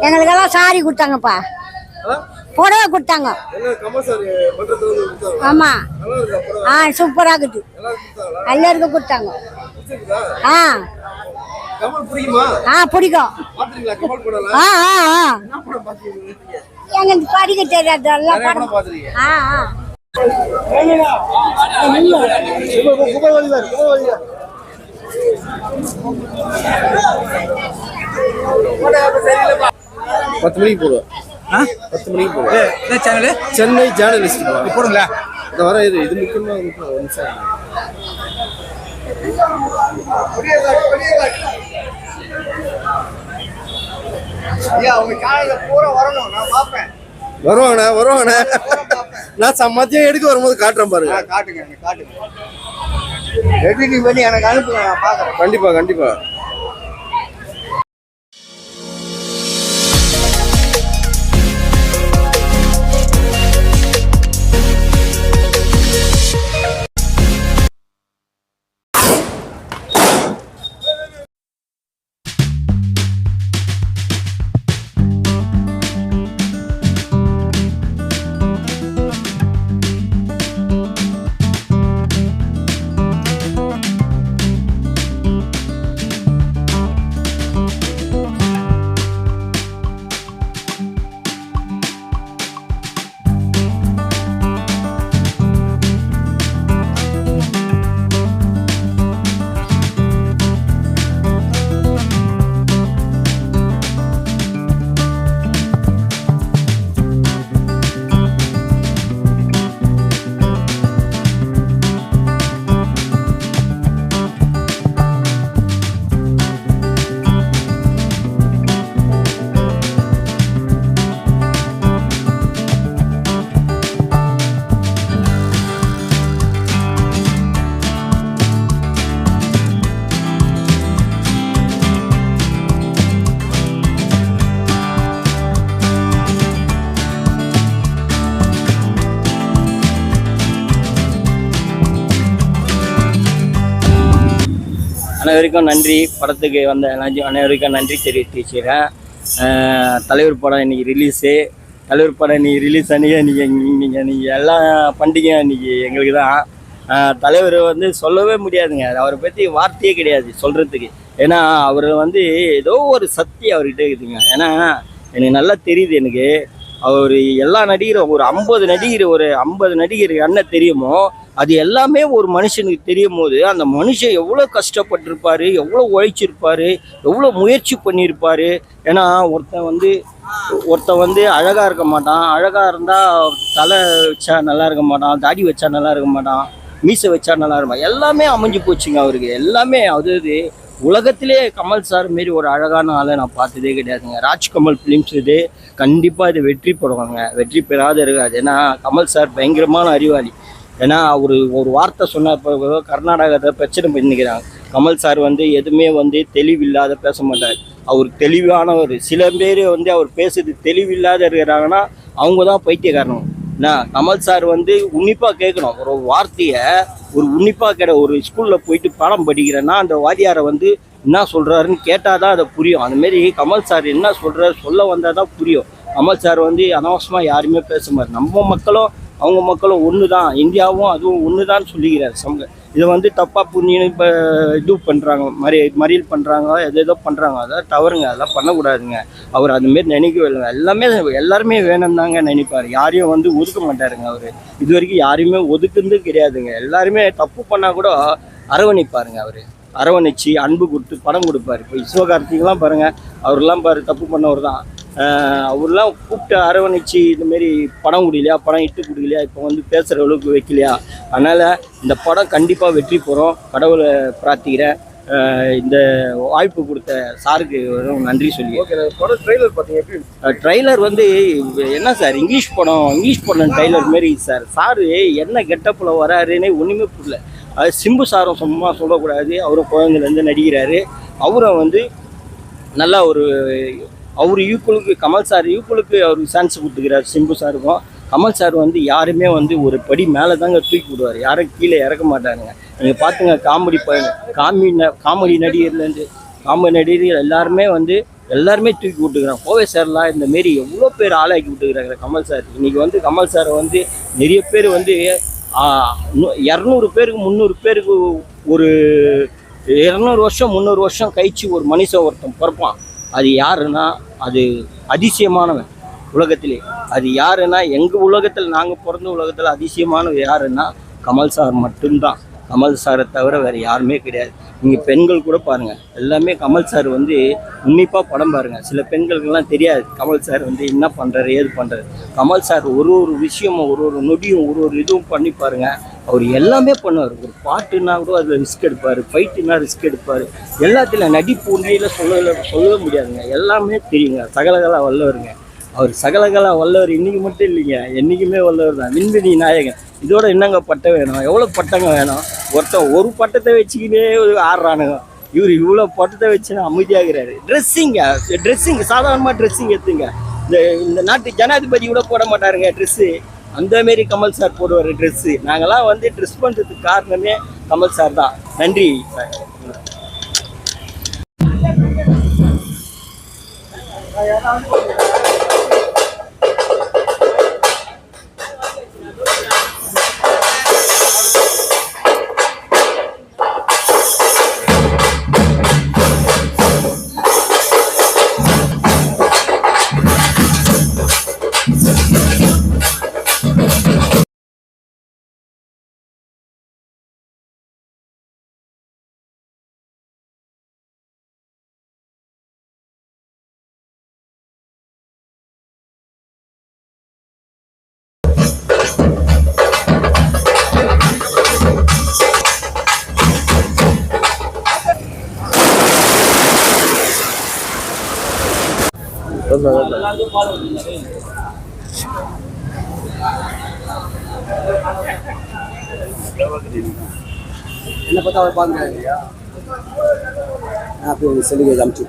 எங்களுக்கெல்லாம் சாரி கொடுத்தாங்கப்பா, புடவை கொடுத்தாங்க. ஆமா, சூப்பரா இருக்குது, எல்லாருக்கும் கொடுத்தாங்க. பிடிக்கும். எங்களுக்கு படிக்க தெரியாது. பத்து மணிக்கு போடுவோம். 10 மணிக்கு போடுவோம். சென்னை ஜேர்னலிஸ்ட் போடுங்களா? இந்த வர இது முக்கியமாக வருவாங்கண்ணா. நான் மதியம் எடுக்க வரும்போது காட்டுறேன் பாருங்க. காட்டுங்க எடிட்டிங் பண்ணி எனக்கு அனுப்புங்க, நான் பார்க்குறேன். கண்டிப்பா. அனைவருக்கும் நன்றி. படத்துக்கு வந்த அனைவருக்கும் நன்றி தெரிவிச்சுக்கிறேன். தலைவர் படம் இன்னைக்கு ரிலீஸு. தலைவர் படம் இன்னைக்கு ரிலீஸ் அன்றைக்கி நீங்கள் எல்லாம் பண்டிகை இன்னைக்கு எங்களுக்கு தான். தலைவர் வந்து சொல்லவே முடியாதுங்க, அவரை பற்றி வார்த்தையே கிடையாது சொல்கிறதுக்கு. ஏன்னா அவர் வந்து ஏதோ ஒரு சக்தி அவர்கிட்ட இருக்குதுங்க. ஏன்னா எனக்கு நல்லா தெரியுது. எனக்கு அவர் எல்லா நடிகரும் ஒரு 50 நடிகர் என்ன தெரியுமோ அது எல்லாமே ஒரு மனுஷனுக்கு தெரியும் போது அந்த மனுஷன் எவ்வளோ கஷ்டப்பட்டிருப்பார், எவ்வளோ உழைச்சிருப்பார், எவ்வளோ முயற்சி பண்ணியிருப்பார். ஏன்னா ஒருத்தன் வந்து அழகாக இருக்க மாட்டான், அழகாக இருந்தால் தலை வச்சா நல்லா இருக்க மாட்டான், தாடி வச்சா நல்லா இருக்க மாட்டான், மீசை வச்சா நல்லா இருப்பான். எல்லாமே அமைஞ்சு போச்சுங்க அவருக்கு. எல்லாமே அதாவது உலகத்திலே கமல் சார் மாரி ஒரு அழகான ஆளை நான் பார்த்ததே கிடையாதுங்க. ராஜ்கமல் ஃபிலிம்ஸ் இது கண்டிப்பாக இது வெற்றி போடுவாங்க, வெற்றி பெறாத இருக்காது. ஏன்னா கமல் சார் பயங்கரமான அறிவாளி. ஏன்னா ஒரு வார்த்தை சொன்ன இப்போ கர்நாடகத்தை பிரச்சனை பண்ணிக்கிறாங்க. கமல் சார் வந்து எதுவுமே வந்து தெளிவில்லாத பேச மாட்டார். அவர் தெளிவானவர். சில பேர் வந்து அவர் பேசுறது தெளிவில்லாத இருக்கிறாங்கன்னா அவங்க தான் பைத்தியக்காரணும். கமல் சார் வந்து உன்னிப்பாக கேட்கணும். ஒரு வார்த்தையை உன்னிப்பாக ஒரு ஸ்கூலில் போயிட்டு பாடம் படிக்கிறேன்னா அந்த வாத்தியாரை வந்து என்ன சொல்கிறாருன்னு கேட்டால் தான் அதை புரியும். அதுமாரி கமல் சார் என்ன சொல்ல வந்தால் தான் புரியும். கமல் சார் வந்து அனாவசியமாக யாருமே பேச மாட்டார். நம்ம மக்களும் அவங்க மக்களும் ஒன்று தான், இந்தியாவும் அதுவும் ஒன்று தான் சொல்லிக்கிறார். இதை வந்து தப்பாக புண்ணியம் இப்போ இது பண்ணுறாங்க, மறியல் பண்ணுறாங்க, எதோ பண்ணுறாங்க. அதான் தவறுங்க, அதெல்லாம் பண்ணக்கூடாதுங்க. அவர் அதுமாரி நினைக்கவே இல்லைங்க. எல்லாருமே வேணும் தாங்க நினைப்பார். யாரையும் வந்து ஒதுக்க மாட்டாருங்க. அவர் இது வரைக்கும் யாரையுமே ஒதுக்குறது கிடையாதுங்க. எல்லாருமே தப்பு பண்ணால் கூட அரவணைப்பாருங்க. அவர் அரவணைச்சி அன்பு கொடுத்து படம் கொடுப்பார். இப்போ சிவகார்த்திகெலாம் பாருங்கள், அவரெல்லாம் தப்பு பண்ணவர் தான். அவரெல்லாம் கூப்பிட்டு அரவணைச்சி இதுமாரி படம் கொடுக்கலையா, படம் இட்டு கொடுக்கலையா, இப்போ வந்து பேசுகிற அளவுக்கு வைக்கலையா. அதனால் இந்த படம் கண்டிப்பாக வெற்றி போகிறோம், கடவுளை பிரார்த்திக்கிறேன். இந்த வாய்ப்பு கொடுத்த சாருக்கு நன்றி சொல்லி. படம் ட்ரெய்லர் பார்த்தீங்க? ட்ரெய்லர் வந்து என்ன சார், இங்கிலீஷ் படம் ட்ரெய்லர் மாரி சார் என்ன கெட்டப்பில் வராருன்னே ஒன்றுமே புரியல. அது சிம்பு சாரும் சும்மா சொல்லக்கூடாது, அவரும் குழந்தைலேருந்து நடிக்கிறாரு. அவரும் வந்து நல்லா ஒரு அவர் ஈக்குவலுக்கு கமல் சார் ஈக்குவலுக்கு அவருக்கு சான்ஸ் கொடுத்துக்கிறார் சிம்பு சாருக்கும். கமல் சார் வந்து யாருமே வந்து ஒரு படி மேலே தாங்க தூக்கி விடுவார், யாரும் கீழே இறக்க மாட்டாருங்க. நீங்கள் பார்த்துங்க காமெடி நடிகர்லேருந்து காமெடி நடிகர்கள் எல்லாருமே தூக்கி விட்டுக்கிறாங்க. கோவை சார்லாம் இந்தமாரி எவ்வளோ பேர் ஆளாக்கி விட்டுக்கிறாங்க கமல் சார். இன்றைக்கி வந்து கமல் சாரை வந்து நிறைய பேர் வந்து 200 பேருக்கு 300 பேருக்கு ஒரு 200 வருஷம் 300 வருஷம் கழிச்சு ஒரு மனுஷன் ஒருத்தன் பிறப்பான். அது யாருன்னா அது அதிசயமானவன் உலகத்திலே. அது யாருன்னா எங்கள் உலகத்தில் நாங்கள் பிறந்த உலகத்தில் அதிசயமானவன் யாருன்னா கமல் சார் மட்டும்தான். கமல் சாரை தவிர வேறு யாருமே கிடையாது. நீங்கள் பெண்கள் கூட பாருங்கள், எல்லாமே கமல் சார் வந்து உன்னிப்பாக படம் பாருங்கள். சில பெண்களுக்கெல்லாம் தெரியாது கமல் சார் வந்து என்ன பண்ணுறாரு ஏது பண்ணுறாரு. கமல் சார் ஒரு விஷயமும் ஒரு நொடியும் ஒரு இதுவும் பண்ணி பாருங்கள். அவர் எல்லாமே பண்ணுவார். ஒரு பாட்டுன்னா கூட அதில் ரிஸ்க் எடுப்பார், ஃபைட்டுன்னா ரிஸ்க் எடுப்பார். எல்லாத்திலும் நடிப்பு உண்மையில் சொல்லவே முடியாதுங்க, எல்லாமே தெரியுங்க. சகலகலா வல்லவருங்க அவர். சகலகலா வல்லவர் இன்றைக்கி மட்டும் இல்லைங்க, என்றைக்குமே வல்லவர் தான். விண்வெளி நாயகன். இதோட என்னங்க பட்டம் வேணும், எவ்வளோ பட்டங்க வேணும்? ஒருத்தன் ஒரு பட்டத்தை வச்சுக்கினே ஆடுறானுங்க, இவர் இவ்வளோ பட்டத்தை வச்சுன்னா அமைதியாகிறாரு. ட்ரெஸ்ஸிங் சாதாரணமாக ட்ரெஸ்ஸிங் எடுத்துங்க. இந்த நாட்டு ஜனாதிபதி கூட போட மாட்டாருங்க ட்ரெஸ்ஸு, அந்தமாரி கமல் சார் போடுவார் ட்ரெஸ்ஸு. நாங்கள்லாம் வந்து ட்ரெஸ் பண்ணுறதுக்கு காரணமே கமல் சார் தான். நன்றி சார். என்ன பார்த்தா அவர் பாருங்க இல்லையா, அப்படி செல்லுங்க அனுப்பிச்சு.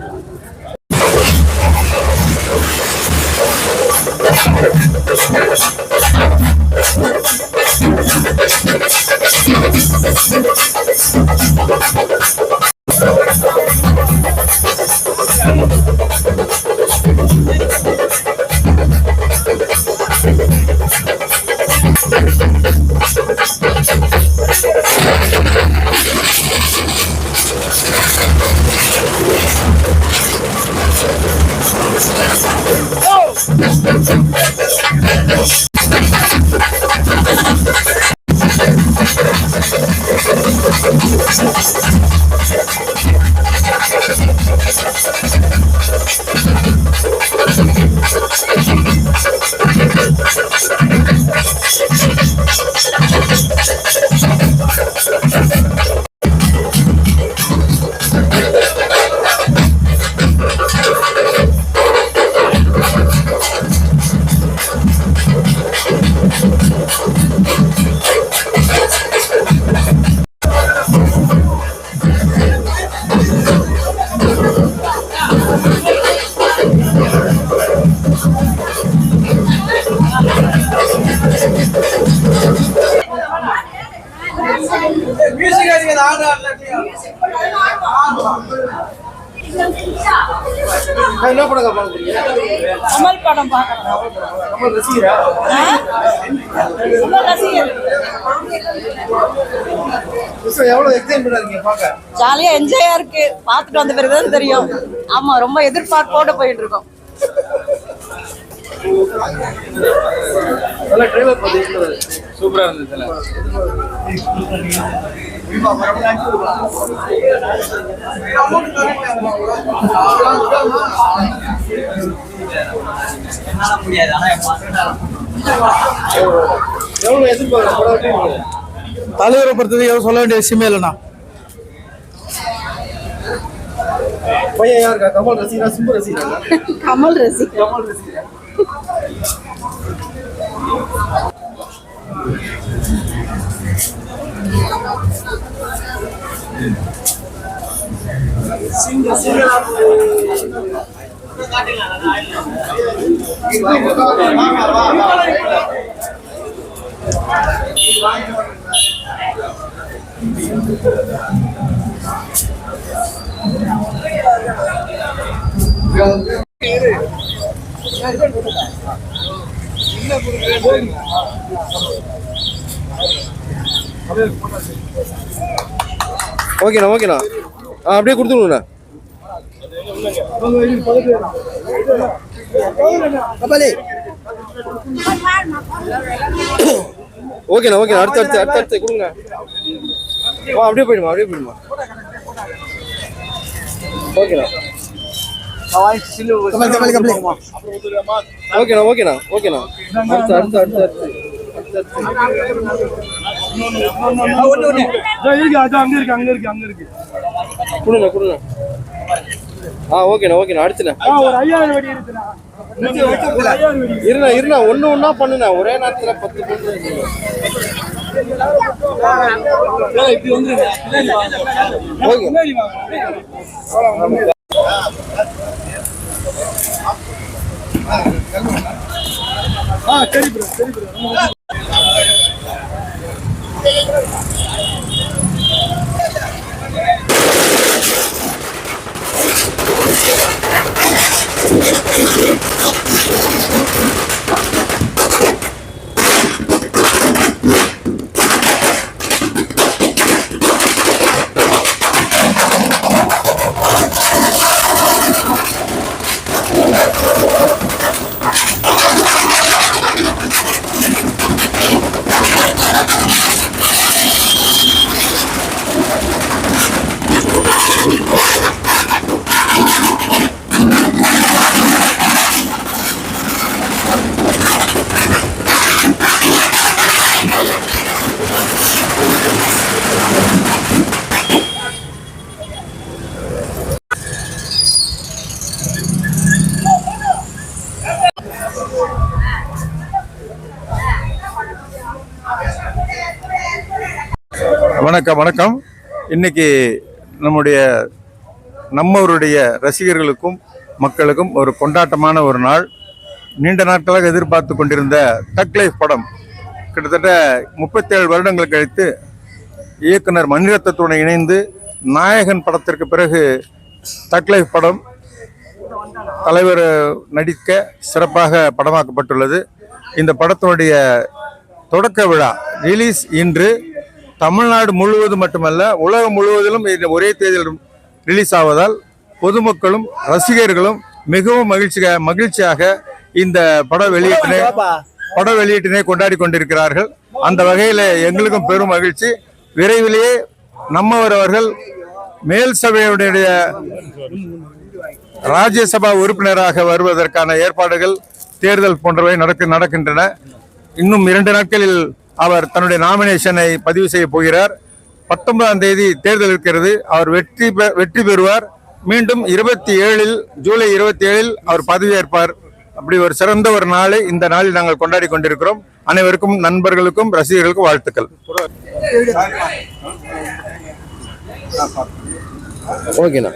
என்ன படம் பாக்குறீங்க? கமல் படம் பார்க்கறோம். கமல் ரசிகரா? கமல் ரசிகர். எவ்வளவு எக்ஸைட்மெண்டா இருக்கீங்க பாக்க? ஜாலியா என்ஜாயா இருக்கு. பார்த்துட்டு வந்த பிறகு தான் தெரியும். ஆமா, ரொம்ப எதிர்பார்ப்போட போயிட்டு இருக்கோம். நல்ல ட்ரைலர் பாத்தீங்களா? சூப்பரா இருந்துச்சுல. எவ்வளவு எதிர்பார்க்க தலைவரை பொறுத்தது எவ்வளவு சொல்ல வேண்டிய விஷயமே இல்லைண்ணா. பையன் யாருக்கா? கமல் ரசிகரா சிம்பு ரசிகரா? கமல் ரசிகர். கமல் ரசிகரா. சிங்க ஓகேண்ணா ஓகேண்ணா. அப்படியே கொடுத்துருங்கண்ணா. ஓகேண்ணா ஓகேண்ணா. அடுத்து கொடுங்க. அப்படியே போயிடுமா ஓகேண்ணா. ஓகேண்ணா. அடுத்து கொடுங்க. ஓகேண்ணா. அடுத்துண்ணா. இருண்ணா ஒண்ணா பண்ணுண்ணா. ஒரே நேரத்துல 10 வணக்கம். இன்னைக்கு நம்மவருடைய ரசிகர்களுக்கும் மக்களுக்கும் ஒரு கொண்டாட்டமான ஒரு நாள். நீண்ட நாட்களாக எதிர்பார்த்து கொண்டிருந்த தக் லைஃப் படம் கிட்டத்தட்ட 37 வருடங்கள் கழித்து இயக்குனர் மணிரத்னத்துடன் இணைந்து நாயகன் படத்திற்கு பிறகு தக் லைஃப் படம் தலைவர் நடிக்க சிறப்பாக படமாக்கப்பட்டுள்ளது. இந்த படத்தினுடைய தொடக்க விழா ரிலீஸ் இன்று. தமிழ்நாடு முழுவதும் மட்டுமல்ல, உலகம் முழுவதிலும் ஒரே தேதியில் ரிலீஸ் ஆவதால் பொதுமக்களும் ரசிகர்களும் மிகவும் மகிழ்ச்சியாக இந்த பட வெளியீட்டினை கொண்டாடி கொண்டிருக்கிறார்கள். அந்த வகையில் எங்களுக்கும் பெரும் மகிழ்ச்சி. விரைவிலேயே நம்மவர் அவர்கள் மேல் சபையுடைய ராஜ்யசபா உறுப்பினராக வருவதற்கான ஏற்பாடுகள், தேர்தல் போன்றவை நடக்கின்றன. இன்னும் 2 நாட்களில் அவர் தன்னுடைய நாமினேஷனை பதிவு செய்ய போகிறார். 19ஆம் தேதி தேர்தல் இருக்கிறது. அவர் வெற்றி பெறுவார். மீண்டும் ஜூலை 27 அவர் பதவியேற்பார். அப்படி ஒரு சிறந்த ஒரு நாளை இந்த நாளில் நாங்கள் கொண்டாடி கொண்டிருக்கிறோம். அனைவருக்கும், நண்பர்களுக்கும், ரசிகர்களுக்கும் வாழ்த்துக்கள். ஓகேண்ணா.